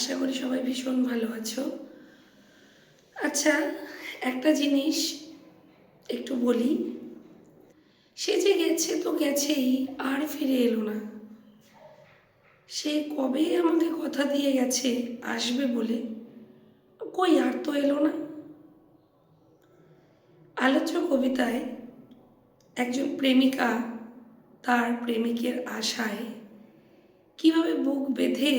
আশা করি সবাই ভীষণ ভালো আছো। আচ্ছা, একটা জিনিস একটু বলি। সে যে গেছে তো গেছেই, আর ফিরে এলো না। সে কবে আমাকে কথা দিয়ে গেছে আসবে বলে, কই আর তো এলো না। আলোচ্য কবিতায় একজন প্রেমিকা তার প্রেমিকের আশায় কিভাবে বুক বেঁধে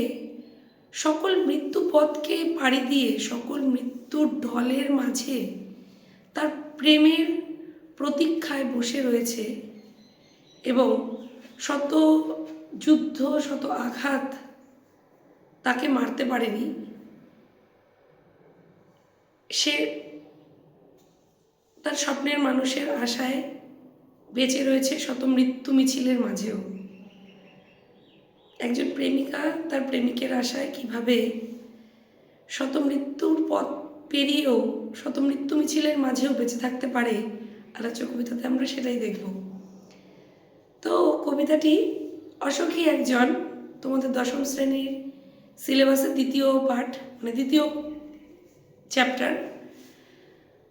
সকল মৃত্যু পথকে পাড়ি দিয়ে সকল মৃত্যুর ঢলের মাঝে তার প্রেমের প্রতীক্ষায় বসে রয়েছে এবং শত যুদ্ধ শত আঘাত তাকে মারতে পারেনি। সে তার স্বপ্নের মানুষের আশায় বেঁচে রয়েছে শত মৃত্যু মিছিলের মাঝেও। একজন প্রেমিকা তার প্রেমিকের আশায় কিভাবে শত মৃত্যুর পথ পেরিয়েও শত মৃত্যু মিছিলের মাঝেও বেঁচে থাকতে পারে, আলোচ্য কবিতাতে আমরা সেটাই দেখব। তো কবিতাটি অসখী একজন, তোমাদের দশম শ্রেণীর সিলেবাসের দ্বিতীয় পাঠ, মানে দ্বিতীয় চ্যাপ্টার।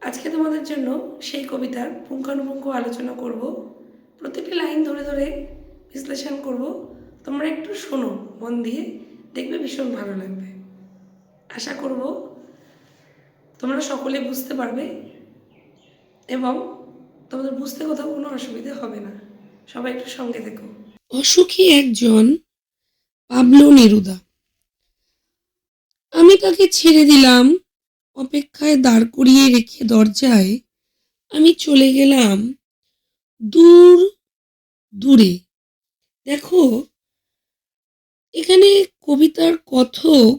আজকে তোমাদের জন্য সেই কবিতার পুঙ্খানুপুঙ্খ আলোচনা করব, প্রত্যেকটি লাইন ধরে ধরে বিশ্লেষণ করব। তোমরা একটু শোনো মন দিয়ে, দেখবে ভীষণ ভালো লাগবে। আশা করব তোমরা সকলে বুঝতে পারবে এবং তোমাদের বুঝতে কোথাও কোনো অসুবিধা হবে না। সবাই একটু সঙ্গে দেখো। অসুখী একজন, পাবলো নেরুদা। আমি তাকে ছেড়ে দিলাম, অপেক্ষায় দাঁড় করিয়ে রেখে দরজায় আমি চলে গেলাম দূর দূরে। দেখো, এখানে কবিতার কথক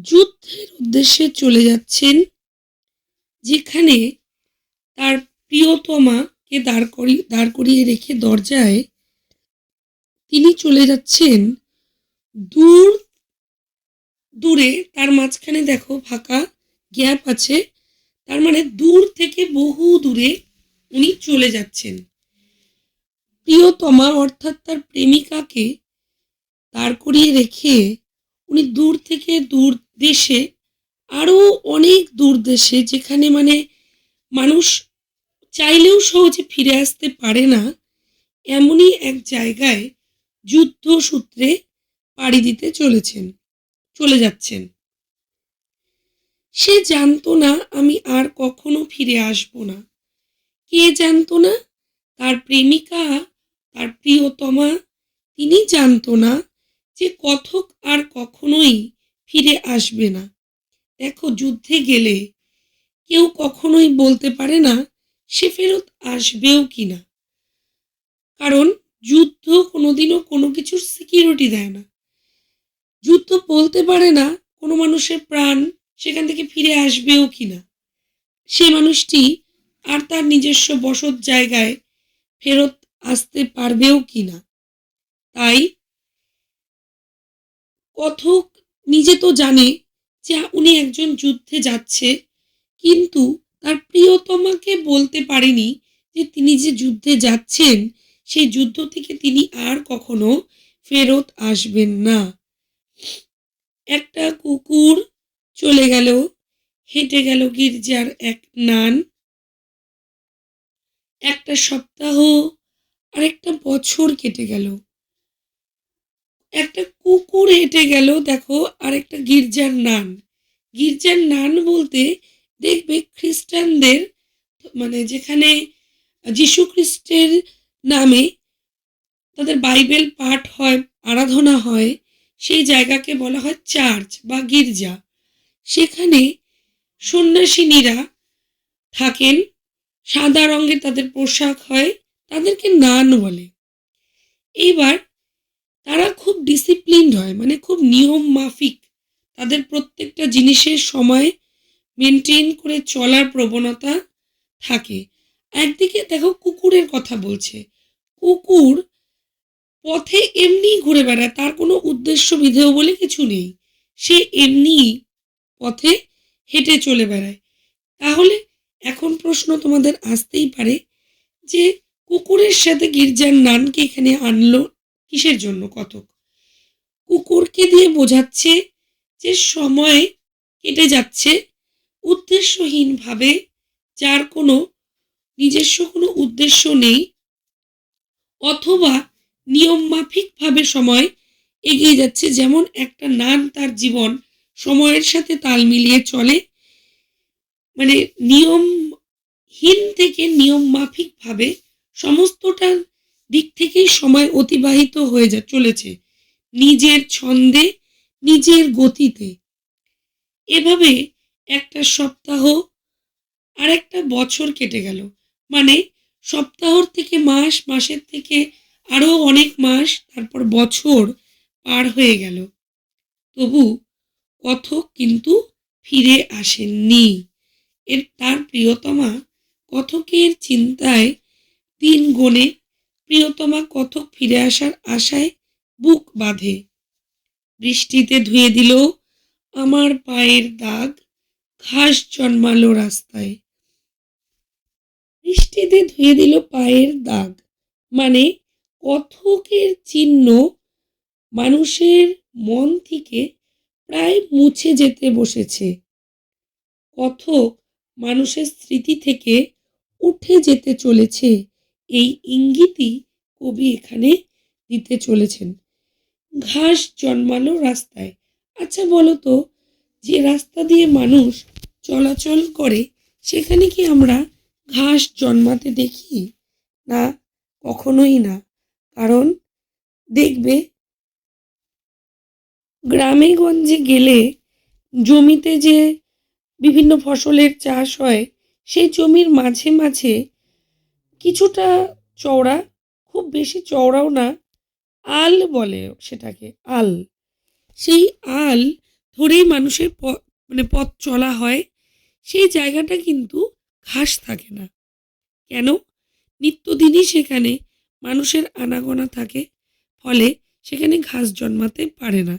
যুদ্ধের উদ্দেশ্যে চলে যাচ্ছেন, যেখানে তার প্রিয়তমাকে দাঁড় করিয়ে রেখে দরজায় তিনি চলে যাচ্ছেন দূর দূরে। তার মাঝখানে দেখো ফাঁকা গ্যাপ আছে, তার মানে দূর থেকে বহু দূরে উনি চলে যাচ্ছেন। প্রিয়তমা অর্থাৎ তার প্রেমিকাকে দাঁড় করিয়ে রেখে উনি দূর থেকে দূর দেশে, আরো অনেক দূর দেশে, যেখানে মানে মানুষ চাইলেও সহজে ফিরে আসতে পারে না, এমনই এক জায়গায় যুদ্ধ সূত্রে পাড়ি দিতে চলে যাচ্ছেন। সে জানতো না আমি আর কখনো ফিরে আসবো না। কে জানতো না? তার প্রেমিকা, তার প্রিয়তমা। তিনি জানতো না যে কথক আর কখনোই ফিরে আসবে না। দেখো, যুদ্ধে গেলে কেউ কখনোই বলতে পারে না সে ফেরত আসবেও কিনা, কারণ যুদ্ধ কোনোদিনও কোনো কিছুর সিকিউরিটি দেয় না। যুদ্ধ বলতে পারে না কোনো মানুষের প্রাণ সেখান থেকে ফিরে আসবেও কিনা, সে মানুষটি আর তার নিজস্ব বসত জায়গায় ফেরত আসতে পারবেও কিনা। তাই কথক নিজে তো জানে যে উনি একজন যুদ্ধে যাচ্ছে, কিন্তু তার প্রিয়তমাকে বলতে পারেনি যে তিনি যে যুদ্ধে যাচ্ছেন সেই যুদ্ধ থেকে তিনি আর কখনো ফেরত আসবেন না। একটা কুকুর চলে গেল, হেঁটে গেল গির্জার এক নান। একটা সপ্তাহ আর একটা বছর কেটে গেল। একটা কুকুর হেঁটে গেল, দেখো, আর একটা গির্জার নান। গির্জার নান বলতে দেখবে খ্রিস্টানদের, মানে যেখানে যীশু খ্রিস্টের নামে তাদের বাইবেল পাঠ হয়, আরাধনা হয়, সেই জায়গাকে বলা হয় চার্চ বা গির্জা। সেখানে সন্ন্যাসিনীরা থাকেন, সাদা রঙের তাদের পোশাক হয়, তাদেরকে নান বলে। এইবার তারা খুব ডিসিপ্লিনড হয়, মানে খুব নিয়ম মাফিক, তাদের প্রত্যেকটা জিনিসের সময় মেনটেন করে চলার প্রবণতা থাকে। একদিকে দেখো কুকুরের কথা বলছে, কুকুর পথে এমনি ঘুরে বেড়ায়, তার কোনো উদ্দেশ্য বিধেয় বলে কিছু নেই, সে এমনি পথে হেঁটে চলে বেড়ায়। তাহলে এখন প্রশ্ন তোমাদের আসতেই পারে যে কুকুরের সাথে গির্জার নানকে এখানে আনলো কিসের জন্য কথক? কুকুরকে দিয়ে বোঝাচ্ছে যে সময় কেটে যাচ্ছে উদ্দেশ্যহীনভাবে, যার কোনো নিজস্ব কোনো উদ্দেশ্য নেই, অথবা নিয়মমাফিকভাবে সময় এগিয়ে যাচ্ছে। যেমন একটা নান তার জীবন সময়ের সাথে তাল মিলিয়ে চলে, মানে নিয়মহীন থেকে নিয়ম মাফিকভাবে সমস্তটা দিক থেকেই সময় অতিবাহিত হয়ে চলেছে নিজের ছন্দে, নিজের গতিতে। এভাবে একটা সপ্তাহ আর একটা বছর কেটে গেল, মানে সপ্তাহর থেকে মাস, মাসের থেকে আরো অনেক মাস, তারপর বছর পার হয়ে গেল। তবু কথক কিন্তু ফিরে আসেননি। তার প্রিয়তমা কথকের চিন্তায় দিন গোনে, প্রিয়তমা কথক ফিরে আসার আশায় বুক বাঁধে। বৃষ্টিতে ধুয়ে দিল আমার পায়ের দাগ, ঘাস জন্মালো রাস্তায়। বৃষ্টিতে ধুয়ে দিল পায়ের দাগ, মানে কথকের চিহ্ন মানুষের মন থেকে প্রায় মুছে যেতে বসেছে। কথক মানুষের স্মৃতি থেকে উঠে যেতে চলেছে, এই ইঙ্গিতই কবি এখানে দিতে চলেছেন। ঘাস জন্মালো রাস্তায়। আচ্ছা বলো তো, যে রাস্তা দিয়ে মানুষ চলাচল করে সেখানে কি আমরা ঘাস জন্মাতে দেখি? না, কখনোই না। কারণ দেখবে, গ্রামে গঞ্জে গেলে জমিতে যে বিভিন্ন ফসলের চাষ হয়, সেই জমির মাঝে মাঝে কিছুটা চওড়া, খুব বেশি চওড়াও না, আল বলে সেটাকে, আল। সেই আল ধরেই মানুষের মানে পথ চলা হয়। সেই জায়গাটা কিন্তু ঘাস থাকে না। কেন? নিত্যদিনই সেখানে মানুষের আনাগোনা থাকে, ফলে সেখানে ঘাস জন্মাতে পারে না।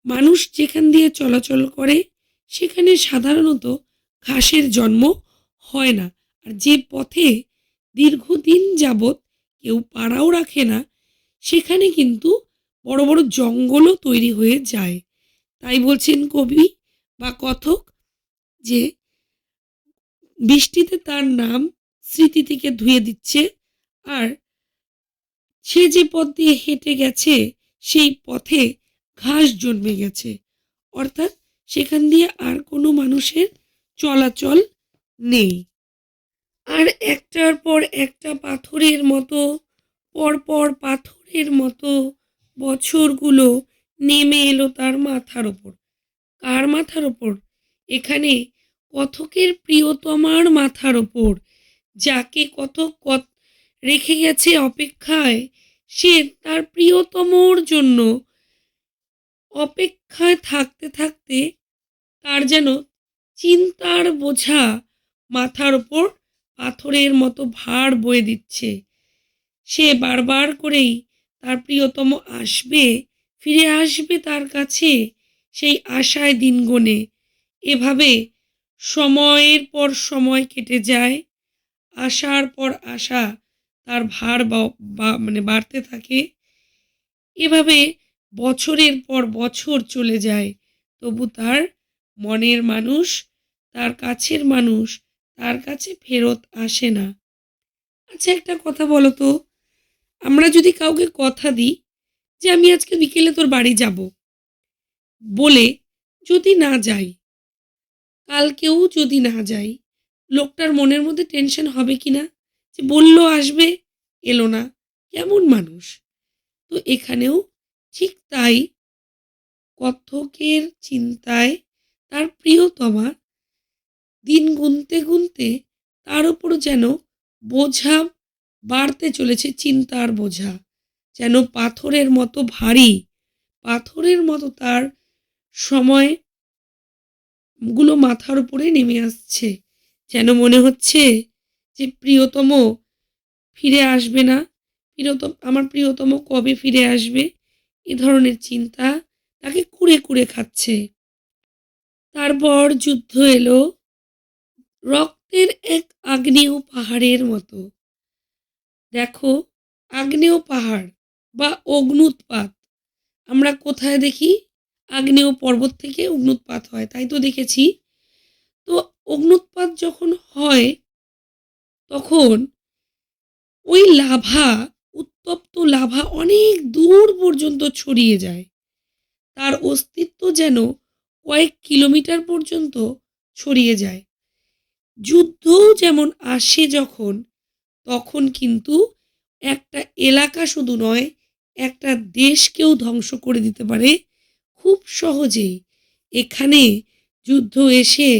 মানুষ যেখান দিয়ে চলাচল করে সেখানে সাধারণত ঘাসের জন্ম হয় না। আর যে পথে দীর্ঘদিন যাবৎ কেউ পাড়াও রাখে না, সেখানে কিন্তু বড় বড় জঙ্গলও তৈরি হয়ে যায়। তাই বলছেন কবি বা কথক যে বৃষ্টিতে তার নাম স্মৃতি থেকে ধুয়ে দিচ্ছে, আর সে যে পথ দিয়ে হেঁটে গেছে সেই পথে ঘাস জন্মে গেছে, অর্থাৎ সেখান দিয়ে আর কোনো মানুষের চলাচল নেই। আর একটার পর একটা পাথরের মতো, পরপর পাথরের মতো বছরগুলো নেমে এলো তার মাথার ওপর। কার মাথার ওপর? এখানে কথকের প্রিয়তমার মাথার ওপর, যাকে কথক রেখে গেছে অপেক্ষায়। সে তার প্রিয়তমর জন্য অপেক্ষায় থাকতে থাকতে তার যেন চিন্তার বোঝা মাথার ওপর পাথরের মতো ভার বয়ে দিচ্ছে। সে বারবার করেই তার প্রিয়তম আসবে, ফিরে আসবে তার কাছে, সেই আশায় দিন গোনে। এভাবে সময়ের পর সময় কেটে যায়, আশার পর আশা তার ভার মানে বাড়তে থাকে। এভাবে বছরের পর বছর চলে যায়, তবু তার মনের মানুষ, তার কাছের মানুষ তার কাছে ফেরত আসে না। আচ্ছা একটা কথা বলো তো, আমরা যদি কাউকে কথা দিই যে আমি আজকে বিকেলে তোর বাড়ি যাব, বলে যদি না যাই, কালকেও যদি না যাই, লোকটার মনের মধ্যে টেনশন হবে কি না? যে বললো আসবে, এলো না, কেমন মানুষ? তো এখানেও ঠিক তাই, কথকের চিন্তায় তার প্রিয়তমা দিন গুনতে গুনতে তার উপর যেন বোঝা বাড়তে চলেছে, চিন্তার বোঝা যেন পাথরের মতো ভারী, পাথরের মতো তার সময় গুলো মাথার উপরে নেমে আসছে। যেন মনে হচ্ছে যে প্রিয়তম ফিরে আসবে না, আমার প্রিয়তম কবে ফিরে আসবে, এ ধরনের চিন্তা তাকে কুড়ে কুড়ে খাচ্ছে। তারপর যুদ্ধ এলো, রক্তের এক আগ্নেয় পাহাড়ের মতো। দেখো, আগ্নেয় পাহাড় বা অগ্নুৎপাত, আমরা কোথায় দেখি? আগ্নেয় পর্বত থেকে অগ্ন্যুৎপাত হয়, তাই তো দেখেছি। তো অগ্ন্যুৎপাত যখন হয় তখন ওই লাভা, উত্তপ্ত লাভা অনেক দূর পর্যন্ত ছড়িয়ে যায়। তার অস্তিত্ব যেন কয়েক কিলোমিটার পর্যন্ত ছড়িয়ে যায়। যুদ্ধও যেমন আসে যখন, তখন কিন্তু একটা এলাকা শুধু নয়, একটা দেশকেও ধ্বংস করে দিতে পারে খুব সহজেই। এখানে যুদ্ধ এসে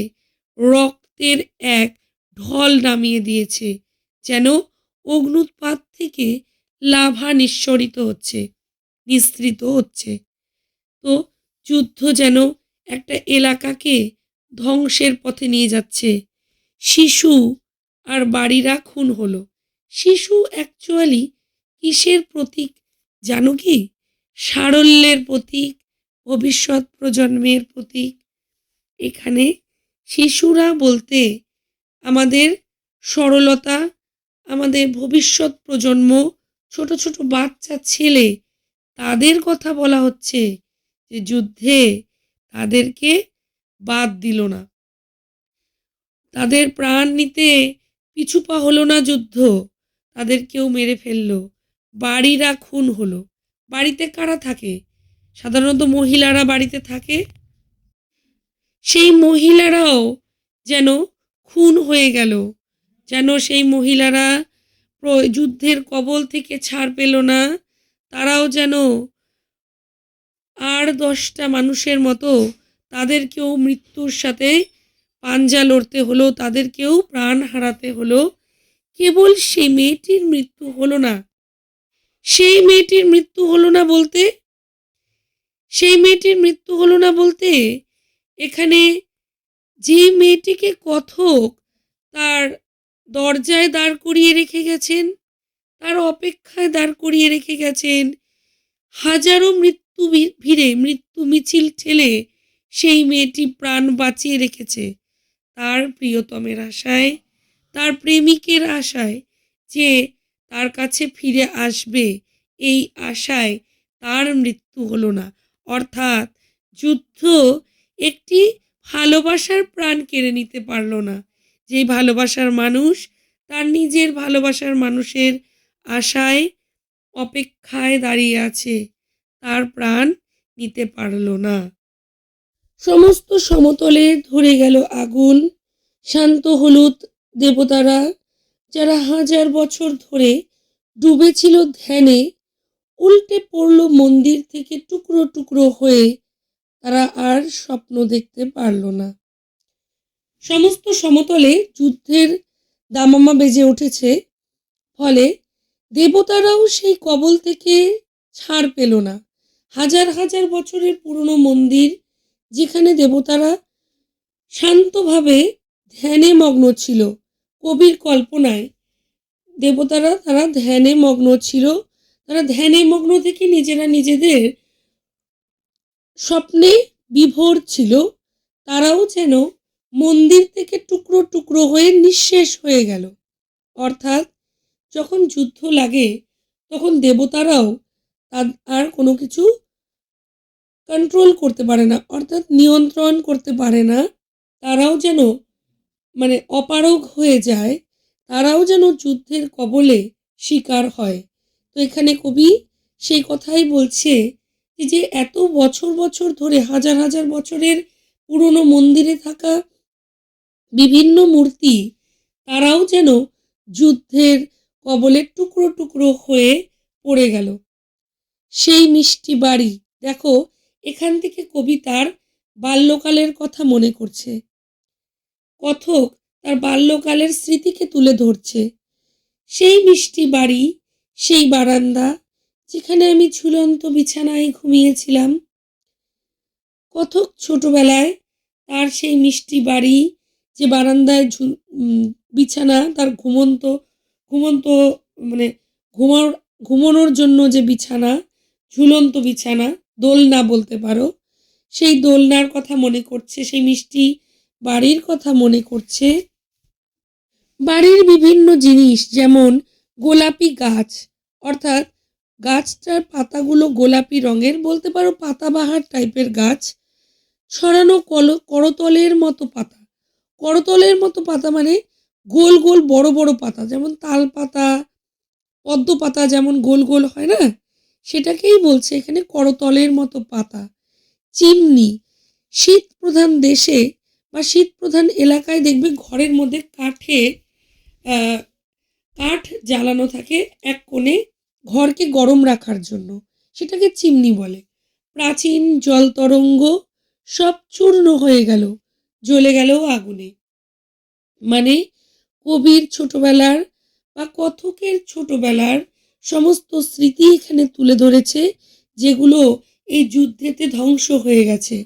রক্তের এক ঢল নামিয়ে দিয়েছে, যেন অগ্ন্যুৎপাত থেকে লাভা নিঃসরিত হচ্ছে, নিঃসৃত হচ্ছে। তো যুদ্ধ যেন একটা এলাকাকে ধ্বংসের পথে নিয়ে যাচ্ছে। শিশু আর বাড়িরা খুন হলো। শিশু অ্যাকচুয়ালি কিসের প্রতীক জানো কি? সারল্যের প্রতীক, ভবিষ্যৎ প্রজন্মের প্রতীক। এখানে শিশুরা বলতে আমাদের সরলতা, আমাদের ভবিষ্যৎ প্রজন্ম, ছোট ছোট বাচ্চা ছেলে, তাদের কথা বলা হচ্ছে যে যুদ্ধে তাদেরকে বাদ দিল না, তাদের প্রাণ নিতে পিছু পা হলো না যুদ্ধ, তাদেরকেও মেরে ফেললো। বাড়িরা খুন হলো। বাড়িতে কারা থাকে? সাধারণত মহিলারা বাড়িতে থাকে। সেই মহিলারাও যেন খুন হয়ে গেল, যেন সেই মহিলারা যুদ্ধের কবল থেকে ছাড় পেল না। তারাও যেন আর 10টা মানুষের মতো তাদেরকেও মৃত্যুর সাথে পাঞ্জা লড়তে হলো, তাদেরকেও প্রাণ হারাতে হলো। কেবল সেই মেয়েটির মৃত্যু হলো না। সেই মেয়েটির মৃত্যু হলো না বলতে সেই মেয়েটির মৃত্যু হলো না বলতে এখানে যে মেয়েটিকে কথক তার দরজায় দাঁড় করিয়ে রেখে গেছেন, তার অপেক্ষায় দাঁড় করিয়ে রেখে গেছেন, হাজারো মৃত্যু ভিড়ে মৃত্যু মিছিল ঠেলে সেই মেয়েটি প্রাণ বাঁচিয়ে রেখেছে তার প্রিয়তমের আশায়, তার প্রেমিকের আশায় যে তার কাছে ফিরে আসবে। এই আশায় তার মৃত্যু হলো না। অর্থাৎ যুদ্ধ একটি ভালোবাসার প্রাণ কেড়ে নিতে পারল না। যেই ভালোবাসার মানুষ তার নিজের ভালোবাসার মানুষের আশায়, অপেক্ষায় দাঁড়িয়ে আছে, তার প্রাণ নিতে পারল না। সমস্ত সমতলে ধরে গেল আগুন। শান্ত হলুদ দেবতারা, যারা হাজার বছর ধরে ডুবেছিল ধ্যানে, উল্টে পড়ল মন্দির থেকে টুকরো টুকরো হয়ে। তারা আর স্বপ্ন দেখতে পারল না। সমস্ত সমতলে যুদ্ধের দামামা বেজে উঠেছে। ফলে দেবতারাও সেই কবল থেকে ছাড় পেল না। হাজার হাজার বছরের পুরনো মন্দির, যেখানে দেবতারা শান্তভাবে ধ্যানে মগ্ন ছিল, কবির কল্পনায় দেবতারা তারা ধ্যানে মগ্ন ছিল। তারা ধ্যানে মগ্ন থেকে নিজেরা নিজেদের স্বপ্নে বিভোর ছিল। তারাও যেন মন্দির থেকে টুকরো টুকরো হয়ে নিঃশেষ হয়ে গেল। অর্থাৎ যখন যুদ্ধ লাগে তখন দেবতারাও আর কোনো কিছু কন্ট্রোল করতে পারে না, অর্থাৎ নিয়ন্ত্রণ করতে পারে না। তারাও যেন অপারগ হয়ে যায়, তারাও যেন যুদ্ধের কবলে শিকার হয়। তো এখানে কবি সেই কথাই বলছে যে এত বছর বছর ধরে, হাজার হাজার বছরের পুরনো মন্দিরে থাকা বিভিন্ন মূর্তি, তারাও যেন যুদ্ধের কবলে টুকরো টুকরো হয়ে পড়ে গেল। সেই মিষ্টি বাড়ি, দেখো এখান থেকে কবি তার বাল্যকালের কথা মনে করছে। কথক তার বাল্যকালের স্মৃতিকে তুলে ধরছে। সেই মিষ্টি বাড়ি, সেই বারান্দা, যেখানে আমি ঝুলন্ত বিছানায় ঘুমিয়েছিলাম। কথক ছোটবেলায় তার সেই মিষ্টি বাড়ি, যে বারান্দায় বিছানা, তার ঘুমন্ত ঘুমন্ত মানে ঘুমানোর জন্য যে বিছানা, ঝুলন্ত বিছানা, দোলনা বলতে পারো, সেই দোলনার কথা মনে করছে, সেই মিষ্টি বাড়ির কথা মনে করছে। বাড়ির বিভিন্ন জিনিস, যেমন গোলাপি গাছ, অর্থাৎ গাছটার পাতাগুলো গোলাপি রঙের, বলতে পারো পাতাবাহার টাইপের গাছ। ছড়ানো করতলের মতো পাতা। করতলের মতো পাতা মানে গোল গোল বড় বড় পাতা, যেমন তাল পাতা, পদ্ম পাতা যেমন গোল গোল হয় না, সেটাকেই বলছে এখানে করতলের মতো পাতা। চিমনি, শীত প্রধান দেশে বা শীত প্রধান এলাকায় দেখবে ঘরের মধ্যে কাঠ জ্বালানো থাকে এক কোণে, ঘরকে গরম রাখার জন্য, সেটাকে চিমনি বলে। প্রাচীন জল তরঙ্গ সব চূর্ণ হয়ে গেল, জ্বলে গেল আগুনে। মানে কবির ছোটবেলার বা কথকের ছোটবেলার সমস্ত স্মৃতি এখানে তুলে ধরেছে, যেগুলো এই যুদ্ধেতে ধ্বংস হয়ে গেছে।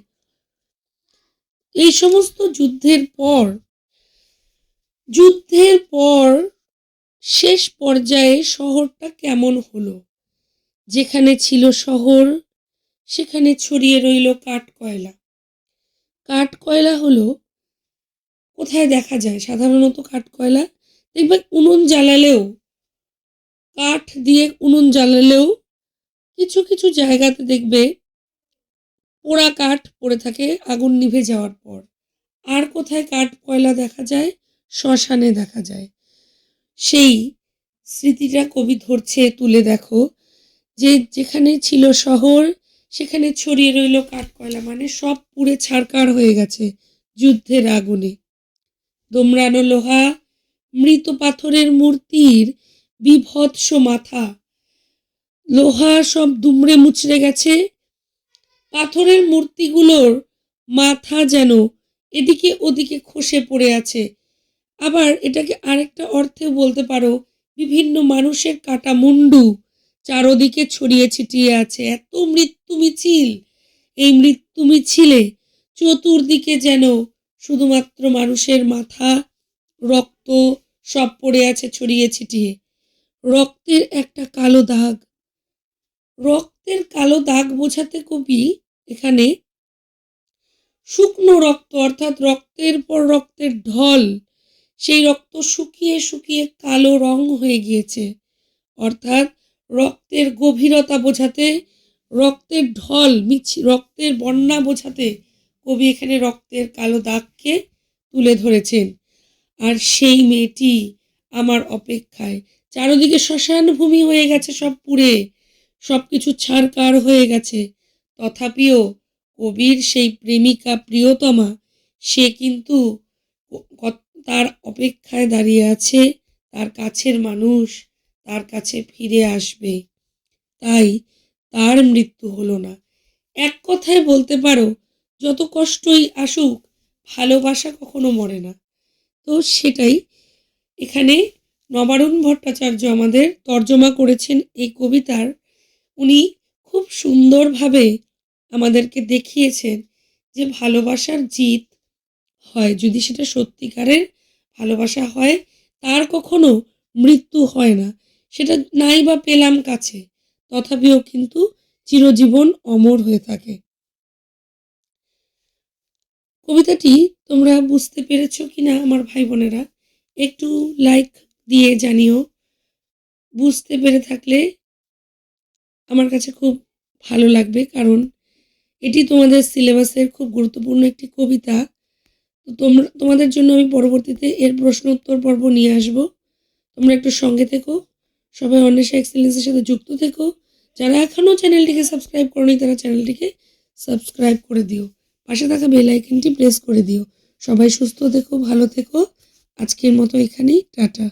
এই সমস্ত যুদ্ধের পর শেষ পর্যায়ে শহরটা কেমন হলো। যেখানে ছিল শহর সেখানে ছড়িয়ে রইল কাঠ কয়লা। কাঠ কয়লা হলো, কোথায় দেখা যায় সাধারণত কাঠ কয়লা? দেখবে উনুন জ্বালালেও, কাঠ দিয়ে উনুন জ্বালালেও কিছু কিছু জায়গাতে দেখবে পোড়া কাঠ পড়ে থাকে আগুন নিভে যাওয়ার পর। আর কোথায় কাঠ কয়লা দেখা যায়? শ্মশানে দেখা যায়। সেই স্মৃতিটা কবি ধরছে, তুলে দেখো যে যেখানে ছিল শহর সেখানে ছড়িয়ে রইল কাঠ কয়লা, মানে সব পুড়ে ছারকার হয়ে গেছে যুদ্ধের আগুনে। দোমড়ানো লোহা, মৃত পাথরের মূর্তির বিভৎস মাথা, লোহা সব দুমড়ে মুচড়ে গেছে, পাথরের মূর্তিগুলোর মাথা যেন এদিকে ওদিকে খসে পড়ে আছে। আবার এটাকে আরেকটা অর্থে বলতে পারো, বিভিন্ন মানুষের কাটা মুন্ডু চারদিকে ছড়িয়ে ছিটিয়ে আছে। এত মৃত্যু মিছিল, এই মৃত্যু মিছিলে চতুর্দিকে যেন শুধুমাত্র মানুষের মাথা, রক্ত সব পড়ে আছে ছড়িয়ে ছিটিয়ে। রক্তের একটা কালো দাগ, রক্তের কালো দাগ বোঝাতে কবি এখানে শুকনো রক্ত, অর্থাৎ রক্তের পর রক্তের ঢল, সেই রক্ত শুকিয়ে শুকিয়ে কালো রং হয়ে গিয়েছে, অর্থাৎ রক্তের গভীরতা বোঝাতে, রক্তের ঢল, রক্তের বন্যা বোঝাতে কবি এখানে রক্তের কালো দাগকে তুলে ধরেছেন। আর সেই মেয়েটি আমার অপেক্ষায়। চারদিকে শ্মশান ভূমি হয়ে গেছে, সব পুড়ে সবকিছু ছারকার হয়ে গেছে, তথাপিও কবির সেই প্রেমিকা প্রিয়তমা সে কিন্তু তার অপেক্ষায় দাঁড়িয়ে আছে, তার কাছের মানুষ তার কাছে ফিরে আসবে, তাই তার মৃত্যু হলো না। এক কথায় বলতে পারো, যত কষ্টই আসুক ভালোবাসা কখনো মরে না। তো সেটাই এখানে নবারুণ ভট্টাচার্য আমাদের তর্জমা করেছেন এই কবিতার। উনি খুব সুন্দরভাবে আমাদেরকে দেখিয়েছেন যে ভালোবাসার জিত হয়, যদি সেটা সত্যিকারের ভালোবাসা হয়, তার কখনো মৃত্যু হয় না। সেটা নাই বা পেলাম কাছে, তথাপিও কিন্তু চিরজীবন অমর হয়ে থাকে। কবিতাটি তোমরা বুঝতে পেরেছো কিনা আমার ভাই বোনেরা, একটু লাইক দিয়ে জানিও। বুঝতে পেরে থাকলে আমার কাছে খুব ভালো লাগবে, কারণ এটি তোমাদের সিলেবাসের খুব গুরুত্বপূর্ণ একটি কবিতা। তো তোমাদের জন্য আমি পরবর্তীতে এর প্রশ্ন উত্তর পর্ব নিয়ে আসব। তোমরা একটু সঙ্গে থেকো, সবাই অন্বেষা এক্সেলেন্সের সাথে যুক্ত থেকো। যারা এখনও চ্যানেলটিকে সাবস্ক্রাইব করোনি তারা চ্যানেলটিকে সাবস্ক্রাইব করে দিও, পাশে থাকা বেল আইকনটি প্রেস করে দিও। সবাই সুস্থ থেকো, ভালো থেকো। আজকের মতো এখানেই, টাটা।